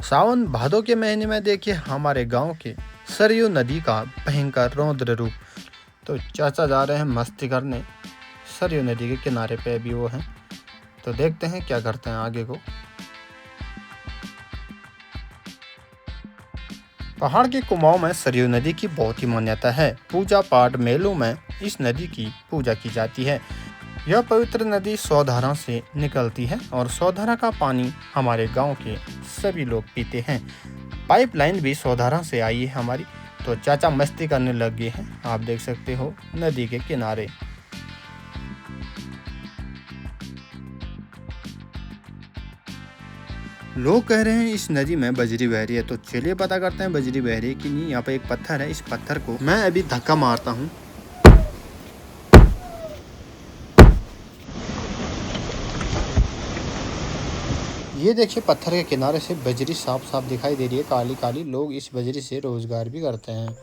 सावन भादों के महीने में देखिए हमारे गांव के सरयू नदी का भयंकर रौद्र रूप। तो चाचा जा रहे हैं मस्ती करने, सरयू नदी के किनारे पे भी वो हैं। तो देखते हैं क्या करते हैं आगे को। पहाड़ के कुमाऊं में सरयू नदी की बहुत ही मान्यता है। पूजा पाठ मेलों में इस नदी की पूजा की जाती है। यह पवित्र नदी सौधारा से निकलती है और सौधारा का पानी हमारे गांव के सभी लोग पीते हैं। पाइपलाइन भी सौधारा से आई है हमारी। तो चाचा मस्ती करने लग गए हैं, आप देख सकते हो नदी के किनारे। लोग कह रहे हैं इस नदी में बजरी बह रही है, तो चलिए पता करते हैं बजरी बह रही है कि नहीं। यहाँ पे एक पत्थर है, इस पत्थर को मैं अभी धक्का मारता हूँ। ये देखिए पत्थर के किनारे से बजरी साफ साफ दिखाई दे रही है, काली काली। लोग इस बजरी से रोजगार भी करते हैं।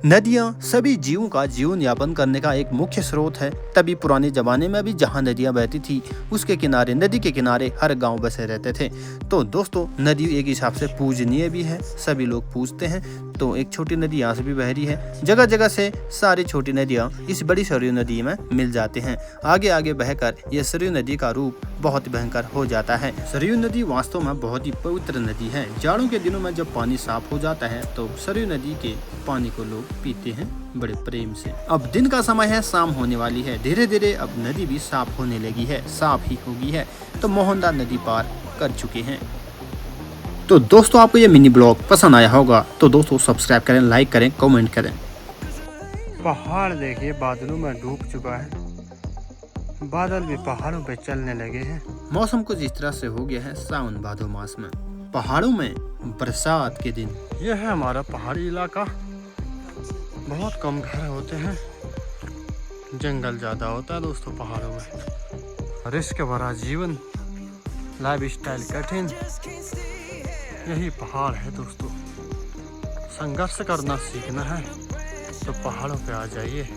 नदियाँ सभी जीवों का जीवन यापन करने का एक मुख्य स्रोत है। तभी पुराने जमाने में भी जहाँ नदियाँ बहती थी उसके किनारे, नदी के किनारे हर गांव बसे रहते थे। तो दोस्तों नदी एक हिसाब से पूजनीय भी है, सभी लोग पूजते हैं। तो एक छोटी नदी यहाँ से भी बह रही है। जगह जगह से सारी छोटी नदियाँ इस बड़ी सरयू नदी में मिल जाते हैं। आगे आगे बहकर यह सरयू नदी का रूप बहुत भयंकर हो जाता है। सरयू नदी वास्तव में बहुत ही पवित्र नदी है। जाड़ों के दिनों में जब पानी साफ हो जाता है तो सरयू नदी के पानी को लोग पीते हैं बड़े प्रेम से। अब दिन का समय है, शाम होने वाली है। धीरे धीरे अब नदी भी साफ होने लगी है, साफ ही होगी है। तो मोहनदा नदी पार कर चुके हैं। तो दोस्तों आपको ये मिनी ब्लॉग पसंद आया होगा तो दोस्तों सब्सक्राइब करें, लाइक करें, कमेंट करें। पहाड़ देखिए बादलों में डूब चुका है। बादल भी पहाड़ों पे चलने लगे हैं। मौसम कुछ इस तरह से हो गया है सावन भादो मास में। पहाड़ों में बरसात के दिन। यह है हमारा पहाड़ी इलाका। बहुत कम घर होते हैं, जंगल ज्यादा होता है दोस्तों पहाड़ों में। रिस्क भरा जीवन, लाइफ स्टाइल कठिन, यही पहाड़ है दोस्तों। संघर्ष करना सीखना है तो पहाड़ों पे आ जाइए।